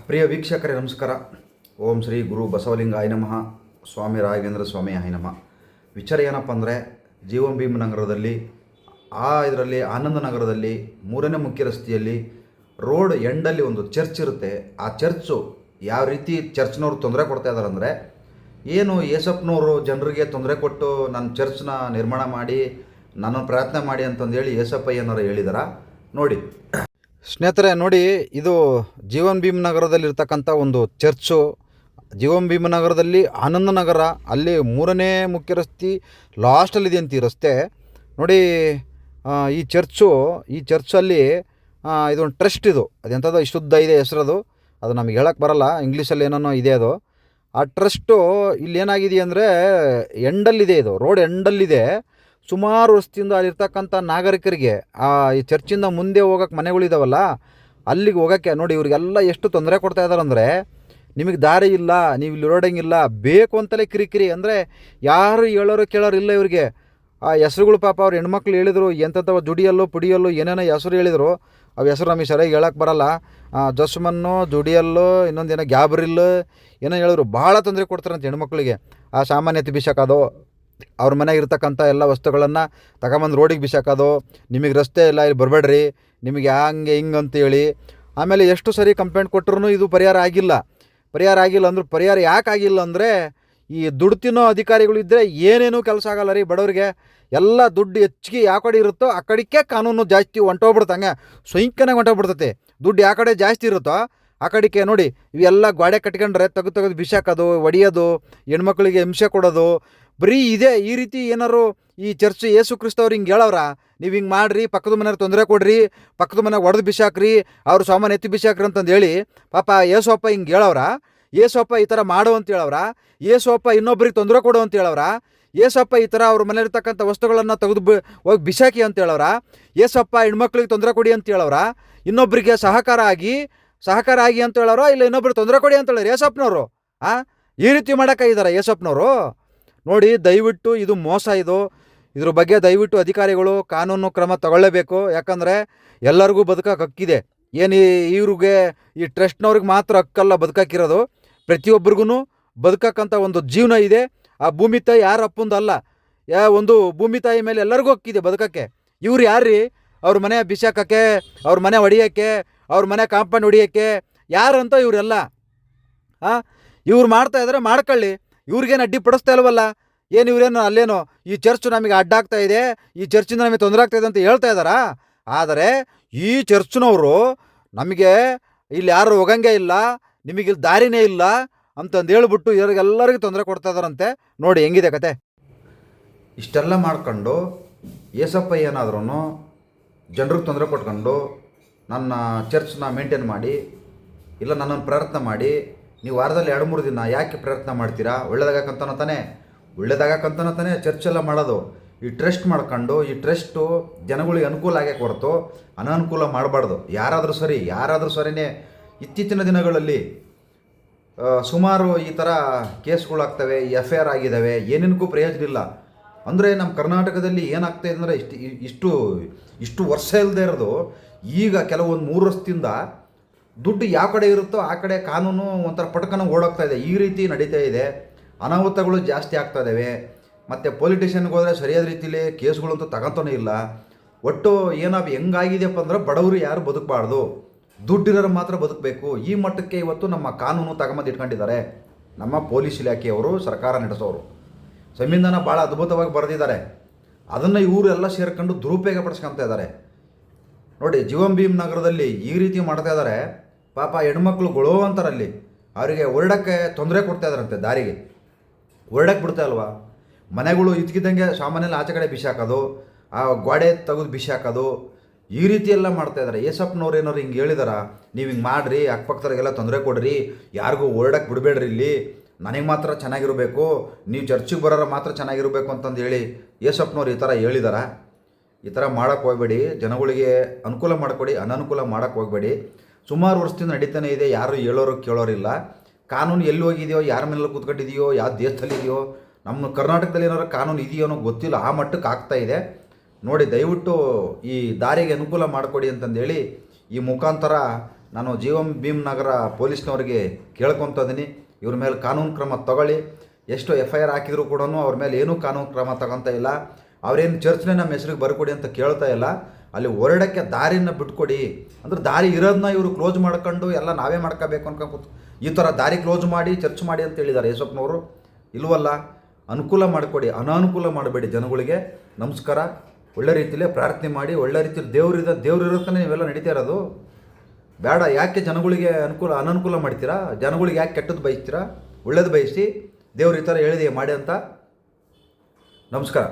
ಪ್ರಿಯ ವೀಕ್ಷಕರೇ ನಮಸ್ಕಾರ. ಓಂ ಶ್ರೀ ಗುರು ಬಸವಲಿಂಗಾಯ ನಮಃ. ಸ್ವಾಮಿ ರಾಘವೇಂದ್ರ ಸ್ವಾಮಿ ಆಯ ನಮಃ. ವಿಚಾರ ಏನಪ್ಪ ಅಂದರೆ, ಜೀವಂ ಭೀಮ್ ನಗರದಲ್ಲಿ ಇದರಲ್ಲಿ ಆನಂದ ನಗರದಲ್ಲಿ 3ನೇ ಮುಖ್ಯ ರಸ್ತೆಯಲ್ಲಿ ರೋಡ್ ಎಂಡಲ್ಲಿ ಒಂದು ಚರ್ಚ್ ಇರುತ್ತೆ. ಆ ಚರ್ಚು ಯಾವ ರೀತಿ ಚರ್ಚ್ನವ್ರು ತೊಂದರೆ ಕೊಡ್ತಾ ಇದ್ದಾರೆ ಅಂದರೆ, ಏನು ಏಸಪ್ಪನವರು ಜನರಿಗೆ ತೊಂದರೆ ಕೊಟ್ಟು ನನ್ನ ಚರ್ಚ್ನ ನಿರ್ಮಾಣ ಮಾಡಿ ನನ್ನ ಪ್ರಯತ್ನ ಮಾಡಿ ಅಂತಂದೇಳಿ ಏಸಪ್ಪ ಏನಾರು ಹೇಳಿದಾರ ನೋಡಿ. ಸ್ನೇಹಿತರೆ ನೋಡಿ, ಇದು ಜೀವನ್ ಭೀಮ್ ನಗರದಲ್ಲಿರ್ತಕ್ಕಂಥ ಒಂದು ಚರ್ಚು. ಜೀವನ್ ಭೀಮ್ ನಗರದಲ್ಲಿ ಆನಂದ ನಗರ, ಅಲ್ಲಿ 3ನೇ ಮುಖ್ಯ ರಸ್ತೆ ಲಾಸ್ಟಲ್ಲಿದೆ ಅಂತ ಈ ರಸ್ತೆ ನೋಡಿ. ಈ ಚರ್ಚಲ್ಲಿ ಇದೊಂದು ಟ್ರಸ್ಟ್. ಇದು ಅದೆಂಥದ್ದು ಇಷ್ಟುದ್ದ ಇದೆ ಹೆಸರದು, ಅದು ನಮಗೆ ಹೇಳಕ್ಕೆ ಬರಲ್ಲ, ಇಂಗ್ಲೀಷಲ್ಲಿ ಏನೋ ಇದೆ ಅದು. ಆ ಟ್ರಸ್ಟು ಇಲ್ಲಿ ಏನಾಗಿದೆ ಅಂದರೆ ಎಂಡಲ್ಲಿದೆ, ಇದು ರೋಡ್ ಎಂಡಲ್ಲಿದೆ. ಸುಮಾರು ವರ್ಷದಿಂದ ಅಲ್ಲಿರ್ತಕ್ಕಂಥ ನಾಗರಿಕರಿಗೆ ಈ ಚರ್ಚಿಂದ ಮುಂದೆ ಹೋಗೋಕ್ಕೆ ಮನೆಗಳಿದಾವಲ್ಲ, ಅಲ್ಲಿಗೆ ಹೋಗೋಕ್ಕೆ ನೋಡಿ ಇವರಿಗೆಲ್ಲ ಎಷ್ಟು ತೊಂದರೆ ಕೊಡ್ತಾ ಇದ್ದಾರೆ ಅಂದರೆ, ನಿಮಗೆ ದಾರಿ ಇಲ್ಲ, ನೀವು ಇಲ್ಲಿ ಓಡಂಗಿಲ್ಲ, ಬೇಕು ಅಂತಲೇ ಕಿರಿಕಿರಿ. ಅಂದರೆ ಯಾರು ಹೇಳೋರು ಕೇಳೋರು ಇಲ್ಲ ಇವರಿಗೆ. ಆ ಹೆಸ್ರುಗಳು ಪಾಪ ಅವ್ರು ಹೆಣ್ಮಕ್ಳು ಹೇಳಿದರು, ಎಂಥವ ಜುಡಿಯಲ್ಲು ಪುಡಿಯಲ್ಲು ಏನೇನೋ ಹೆಸರು ಹೇಳಿದರು. ಅವು ಹೆಸರು ನಮಗೆ ಸರಿಯಾಗಿ ಹೇಳಕ್ಕೆ ಬರಲ್ಲ. ಜಸ್ಮನ್ನು, ಜುಡಿಯಲ್ಲು, ಇನ್ನೊಂದೇನೋ ಗ್ಯಾಬ್ರಿಲ್ ಏನೋ ಹೇಳಿದ್ರು. ಭಾಳ ತೊಂದರೆ ಕೊಡ್ತಾರಂತೆ ಹೆಣ್ಮಕ್ಳಿಗೆ. ಆ ಸಾಮಾನ್ಯತೆ ಬಿಸಾಕೋದು, ಅವ್ರ ಮನೆಗೆ ಇರ್ತಕ್ಕಂಥ ಎಲ್ಲ ವಸ್ತುಗಳನ್ನು ತಗೊಂಬಂದು ರೋಡಿಗೆ ಬಿಸಾಕೋದು, ನಿಮಗೆ ರಸ್ತೆ ಇಲ್ಲ ಇಲ್ಲಿ ಬರಬೇಡ್ರಿ, ನಿಮಗೆ ಹಂಗೆ ಹಿಂಗೆ ಅಂತೇಳಿ. ಆಮೇಲೆ ಎಷ್ಟು ಸರಿ ಕಂಪ್ಲೇಂಟ್ ಕೊಟ್ಟರು ಇದು ಪರಿಹಾರ ಆಗಿಲ್ಲ ಅಂದ್ರೆ, ಪರಿಹಾರ ಯಾಕೆ ಆಗಿಲ್ಲ ಅಂದರೆ, ಈ ದುಡ್ಡು ತಿನ್ನೋ ಅಧಿಕಾರಿಗಳಿದ್ದರೆ ಏನೇನೂ ಕೆಲಸ ಆಗಲ್ಲ ರೀ ಬಡವರಿಗೆ. ಎಲ್ಲ ದುಡ್ಡು ಹೆಚ್ಚಿಗೆ ಯಾವ ಕಡೆ ಇರುತ್ತೋ ಆ ಕಡೆಗೆ ಕಾನೂನು ಜಾಸ್ತಿ ಹೊಂಟೋಗ್ಬಿಡ್ತಂಗೆ, ಸ್ವಯಂಕನಾಗಿ ಹೊಂಟೋಗ್ಬಿಡ್ತೈತೆ. ದುಡ್ಡು ಯಾವ ಕಡೆ ಜಾಸ್ತಿ ಇರುತ್ತೋ ಆ ಕಡೆಗೆ ನೋಡಿ ಇವೆಲ್ಲ ಗೋಡೆ ಕಟ್ಕೊಂಡ್ರೆ ತೆಗೆದು ಬಿಸಾಕೋದು, ಹೊಡಿಯೋದು, ಹೆಣ್ಮಕ್ಳಿಗೆ ಹಿಂಸೆ ಕೊಡೋದು, ಬರೀ ಇದೆ. ಈ ರೀತಿ ಏನಾರು ಈ ಚರ್ಚ್ ಯೇಸು ಕ್ರಿಸ್ತವ್ರು ಹಿಂಗೆ ಹೇಳವ್ರ, ನೀವು ಹಿಂಗೆ ಮಾಡಿರಿ, ಪಕ್ಕದ ಮನೆಯವ್ರು ತೊಂದರೆ ಕೊಡ್ರಿ, ಪಕ್ಕದ ಮನೆಗೆ ಹೊಡೆದು ಬಿಸಾಕ್ರಿ, ಅವ್ರು ಸಾಮಾನು ಎತ್ತಿ ಬಿಸಾಕ್ರಿ ಅಂತಂದು ಹೇಳಿ ಪಾಪ ಯೇಸಪ್ಪ ಹಿಂಗೆ ಹೇಳವ್ರ. ಯೇಸಪ್ಪ ಈ ಥರ ಮಾಡು ಅಂತ ಹೇಳವ್ರ. ಯೇಸಪ್ಪ ಇನ್ನೊಬ್ರಿಗೆ ತೊಂದರೆ ಕೊಡು ಅಂತ ಹೇಳವ್ರ. ಯೇಸಪ್ಪ ಈ ಥರ ಅವ್ರ ಮನೆಯಲ್ಲಿರ್ತಕ್ಕಂಥ ವಸ್ತುಗಳನ್ನು ತೆಗೆದು ಹೋಗಿ ಬಿಸಾಕಿ ಅಂತ ಹೇಳವ್ರ. ಯೇಸಪ್ಪ ಹೆಣ್ಮಕ್ಳಿಗೆ ತೊಂದರೆ ಕೊಡಿ ಅಂತ ಹೇಳವ್ರ. ಇನ್ನೊಬ್ಬರಿಗೆ ಸಹಕಾರ ಆಗಿ ಅಂತ ಹೇಳವ್ರ, ಇಲ್ಲ ಇನ್ನೊಬ್ರಿಗೆ ತೊಂದರೆ ಕೊಡಿ ಅಂತ ಹೇಳೋರು ಯೇಸಪ್ಪನವರು. ಈ ರೀತಿ ಮಾಡೋಕ್ಕಾಗಿದ್ದಾರೆ ಯೇಸಪ್ಪನವರು. ನೋಡಿ, ದಯವಿಟ್ಟು ಇದು ಮೋಸ. ಇದ್ರ ಬಗ್ಗೆ ದಯವಿಟ್ಟು ಅಧಿಕಾರಿಗಳು ಕಾನೂನು ಕ್ರಮ ತಗೊಳ್ಳೇಬೇಕು. ಯಾಕಂದರೆ ಎಲ್ಲರಿಗೂ ಬದುಕಕ್ಕೆ ಹಕ್ಕಿದೆ. ಏನು ಇವ್ರಿಗೆ ಈ ಟ್ರಸ್ಟ್ನವ್ರಿಗೆ ಮಾತ್ರ ಹಕ್ಕಲ್ಲ ಬದುಕಾಕಿರೋದು, ಪ್ರತಿಯೊಬ್ಬರಿಗೂ ಬದುಕಕ್ಕಂಥ ಒಂದು ಜೀವನ ಇದೆ. ಆ ಭೂಮಿ ತಾಯಿ ಯಾರ ಅಪ್ಪಂದಲ್ಲ, ಒಂದು ಭೂಮಿ ತಾಯಿ ಮೇಲೆ ಎಲ್ಲರಿಗೂ ಹಕ್ಕಿದೆ ಬದುಕಕ್ಕೆ. ಇವ್ರು ಯಾರ್ರೀ ಅವ್ರ ಮನೆ ಬಿಸಾಕಕ್ಕೆ, ಅವ್ರ ಮನೆ ಹೊಡಿಯೋಕ್ಕೆ, ಅವ್ರ ಮನೆ ಕಾಂಪೌಂಡ್ ಹೊಡಿಯೋಕ್ಕೆ ಯಾರಂತ ಇವರೆಲ್ಲ? ಇವ್ರು ಮಾಡ್ತಾಯಿದ್ರೆ ಮಾಡ್ಕೊಳ್ಳಿ, ಇವ್ರಿಗೇನು ಅಡ್ಡಿ ಪಡಿಸ್ತಾ ಇಲ್ವಲ್ಲ. ಏನು ಇವರೇನು ಅಲ್ಲೇನೋ ಈ ಚರ್ಚು ನಮಗೆ ಅಡ್ಡಾಗ್ತಾ ಇದೆ, ಈ ಚರ್ಚಿಂದ ನಮಗೆ ತೊಂದರೆ ಆಗ್ತಾ ಇದೆ ಅಂತ ಹೇಳ್ತಾ ಇದ್ದಾರಾ? ಆದರೆ ಈ ಚರ್ಚ್ನವರು ನಮಗೆ ಇಲ್ಲಿ ಯಾರು ಹೋಗಂಗೆ ಇಲ್ಲ, ನಿಮಗಿಲ್ಲಿ ದಾರಿನೇ ಇಲ್ಲ ಅಂತಂದು ಹೇಳ್ಬಿಟ್ಟು ಇವ್ರಿಗೆಲ್ಲರಿಗೂ ತೊಂದರೆ ಕೊಡ್ತಾ ಇದ್ದಾರಂತೆ. ನೋಡಿ ಹೆಂಗಿದೆ ಕತೆ. ಇಷ್ಟೆಲ್ಲ ಮಾಡ್ಕೊಂಡು ಏಸಪ್ಪ ಏನಾದ್ರೂ ಜನರಿಗೆ ತೊಂದರೆ ಕೊಟ್ಕೊಂಡು ನನ್ನ ಚರ್ಚ್ನ ಮೇಂಟೈನ್ ಮಾಡಿ, ಇಲ್ಲ ನನ್ನನ್ನು ಪ್ರಯತ್ನ ಮಾಡಿ, ನೀವು ವಾರದಲ್ಲಿ 2-3 ದಿನ ಯಾಕೆ ಪ್ರಯತ್ನ ಮಾಡ್ತೀರಾ? ಒಳ್ಳೇದಾಗಕ್ಕಂತನ ತಾನೇ ಚರ್ಚೆಲ್ಲ ಮಾಡೋದು. ಈ ಟ್ರಸ್ಟ್ ಮಾಡ್ಕೊಂಡು, ಈ ಟ್ರಸ್ಟು ಜನಗಳಿಗೆ ಅನುಕೂಲ ಆಗಕ್ಕೆ ಹೊರತು ಅನಾನುಕೂಲ ಮಾಡಬಾರ್ದು. ಯಾರಾದರೂ ಸರಿನೇ. ಇತ್ತೀಚಿನ ದಿನಗಳಲ್ಲಿ ಸುಮಾರು ಈ ಥರ ಕೇಸ್ಗಳಾಗ್ತವೆ, FIR ಆಗಿದ್ದಾವೆ, ಏನೇನಕ್ಕೂ ಪ್ರಯೋಜನ ಇಲ್ಲ. ಅಂದರೆ ನಮ್ಮ ಕರ್ನಾಟಕದಲ್ಲಿ ಏನಾಗ್ತಾಯಿದೆ ಅಂದರೆ, ಇಷ್ಟು ವರ್ಷ ಇಲ್ಲದೆ ಇರೋದು, ಈಗ ಕೆಲವೊಂದು 3 ವರ್ಷದಿಂದ ದುಡ್ಡು ಯಾವ ಕಡೆ ಇರುತ್ತೋ ಆ ಕಡೆ ಕಾನೂನು ಒಂಥರ ಪಟಕನ ಓಡೋಗ್ತಾ ಇದೆ. ಈ ರೀತಿ ನಡೀತಾ ಇದೆ. ಅನಾಹುತಗಳು ಜಾಸ್ತಿ ಆಗ್ತಾ ಇದ್ದಾವೆ. ಮತ್ತು ಪೊಲಿಟಿಷನ್ಗೆ ಹೋದರೆ ಸರಿಯಾದ ರೀತಿಯಲ್ಲಿ ಕೇಸ್ಗಳಂತೂ ತಗೊಂತಾನೆ ಇಲ್ಲ. ಒಟ್ಟು ಹೆಂಗಾಗಿದೆಯಪ್ಪ ಅಂದ್ರೆ, ಬಡವರು ಯಾರು ಬದುಕಬಾರ್ದು, ದುಡ್ಡಿರೋರು ಮಾತ್ರ ಬದುಕಬೇಕು. ಈ ಮಟ್ಟಕ್ಕೆ ಇವತ್ತು ನಮ್ಮ ಕಾನೂನು ತಗೊಂಬಂದು ಇಟ್ಕೊಂಡಿದ್ದಾರೆ ನಮ್ಮ ಪೊಲೀಸ್ ಇಲಾಖೆಯವರು, ಸರ್ಕಾರ ನಡೆಸೋರು. ಸಂವಿಧಾನ ಭಾಳ ಅದ್ಭುತವಾಗಿ ಬರೆದಿದ್ದಾರೆ. ಅದನ್ನು ಇವರೆಲ್ಲ ಸೇರ್ಕೊಂಡು ದುರುಪಯೋಗ ಪಡಿಸ್ಕೊಳ್ತಾ ಇದ್ದಾರೆ. ನೋಡಿ, ಜೀವಂ ಭೀಮ್ ನಗರದಲ್ಲಿ ಈ ರೀತಿ ಮಾಡ್ತಾ ಇದ್ದಾರೆ. ಪಾಪ ಹೆಣ್ಮಕ್ಳುಗಳು ಅಂತಾರಲ್ಲಿ, ಅವರಿಗೆ ಹೊರಡೋಕ್ಕೆ ತೊಂದರೆ ಕೊಡ್ತಾ ಇದ್ದಾರಂತೆ. ದಾರಿಗೆ ಹೊರಡಕ್ಕೆ ಬಿಡ್ತಾ ಅಲ್ವಾ, ಮನೆಗಳು ಇದ್ಕಿದ್ದಂಗೆ ಸಾಮಾನ್ಯಲ್ಲಿ ಆಚೆ ಕಡೆ ಬಿಸಾಕೋದು, ಆ ಗೋಡೆ ತೆಗೆದು ಬಿಸಾಕೋದು, ಈ ರೀತಿ ಎಲ್ಲ ಮಾಡ್ತಾಯಿದ್ದಾರೆ. ಏಸಪ್ಪನವ್ರು ಏನಾರು ಹಿಂಗೆ ಹೇಳಿದಾರ, ನೀವು ಹಿಂಗೆ ಮಾಡಿರಿ, ಅಕ್ಕಪಕ್ಕದವ್ರಿಗೆಲ್ಲ ತೊಂದರೆ ಕೊಡ್ರಿ, ಯಾರಿಗೂ ಹೊರಡಕ್ಕೆ ಬಿಡಬೇಡ್ರಿ, ಇಲ್ಲಿ ನನಗೆ ಮಾತ್ರ ಚೆನ್ನಾಗಿರಬೇಕು, ನೀವು ಚರ್ಚಿಗೆ ಬರೋರು ಮಾತ್ರ ಚೆನ್ನಾಗಿರಬೇಕು ಅಂತಂದು ಹೇಳಿ ಏಸಪ್ಪನವ್ರು ಈ ಥರ ಹೇಳಿದಾರ? ಈ ಥರ ಮಾಡೋಕ್ಕೆ ಹೋಗಬೇಡಿ. ಜನಗಳಿಗೆ ಅನುಕೂಲ ಮಾಡಿಕೊಡಿ, ಅನನುಕೂಲ ಮಾಡೋಕ್ಕೆ ಹೋಗಬೇಡಿ. ಸುಮಾರು ವರ್ಷದಿಂದ ನಡೀತಾನೆ ಇದೆ, ಯಾರು ಹೇಳೋರು ಕೇಳೋರಿಲ್ಲ. ಕಾನೂನು ಎಲ್ಲಿ ಹೋಗಿದೆಯೋ, ಯಾರ ಮೇಲೆ ಕೂತ್ಕೊಂಡಿದೆಯೋ, ಯಾವ ದೇಶದಲ್ಲಿದೆಯೋ, ನಮ್ಮ ಕರ್ನಾಟಕದಲ್ಲಿ ಏನಾದ್ರು ಕಾನೂನು ಇದೆಯೋ ಅನ್ನೋ ಗೊತ್ತಿಲ್ಲ, ಆ ಮಟ್ಟಕ್ಕೆ ಆಗ್ತಾ ಇದೆ. ನೋಡಿ, ದಯವಿಟ್ಟು ಈ ದಾರಿಗೆ ಅನುಕೂಲ ಮಾಡಿಕೊಡಿ ಅಂತಂದೇಳಿ ಈ ಮುಖಾಂತರ ನಾನು ಜೀವಂ ಭೀಮ್ ನಗರ ಪೊಲೀಸ್ನವ್ರಿಗೆ ಕೇಳ್ಕೊತ ಇದ್ದೀನಿ, ಇವ್ರ ಮೇಲೆ ಕಾನೂನು ಕ್ರಮ ತಗೊಳ್ಳಿ. ಎಷ್ಟು FIR ಹಾಕಿದರೂ ಕೂಡ ಅವ್ರ ಮೇಲೆ ಏನೂ ಕಾನೂನು ಕ್ರಮ ತಗೊತಾ ಇಲ್ಲ. ಅವರೇನು ಚರ್ಚ್ನೇ ನಮ್ಮ ಹೆಸ್ರಿಗೆ ಬರ್ಕೊಡಿ ಅಂತ ಕೇಳ್ತಾ ಇಲ್ಲ. ಅಲ್ಲಿ ಹೊರಡಕ್ಕೆ ದಾರಿನ ಬಿಟ್ಕೊಡಿ ಅಂದ್ರೆ ದಾರಿ ಇರೋದನ್ನ ಇವರು ಕ್ಲೋಸ್ ಮಾಡ್ಕೊಂಡು ಎಲ್ಲ ನಾವೇ ಮಾಡ್ಕೋಬೇಕು ಅನ್ಕೊಂಡು ಈ ಥರ ದಾರಿ ಕ್ಲೋಸ್ ಮಾಡಿ ಚರ್ಚ್ ಮಾಡಿ ಅಂತ ಹೇಳಿದ್ದಾರೆ ಯೇಸಪ್ಪನವರು. ಇಲ್ವಲ್ಲ, ಅನುಕೂಲ ಮಾಡಿಕೊಡಿ, ಅನಾನುಕೂಲ ಮಾಡಬೇಡಿ ಜನಗಳಿಗೆ. ನಮಸ್ಕಾರ. ಒಳ್ಳೆ ರೀತಿಯಲ್ಲೇ ಪ್ರಾರ್ಥನೆ ಮಾಡಿ, ಒಳ್ಳೆ ರೀತಿಯಲ್ಲಿ ದೇವ್ರು ಇರೋದಕ್ಕೇ ನೀವೆಲ್ಲ ನಡೀತಾ ಇರೋದು. ಬೇಡ, ಯಾಕೆ ಜನಗಳಿಗೆ ಅನನುಕೂಲ ಮಾಡ್ತೀರಾ? ಜನಗಳಿಗೆ ಯಾಕೆ ಕೆಟ್ಟದ್ದು ಬಯಸ್ತೀರಾ? ಒಳ್ಳೇದು ಬಯಸಿ. ದೇವ್ರು ಈ ಥರ ಹೇಳಿದೆ ಮಾಡಿ ಅಂತ. ನಮಸ್ಕಾರ.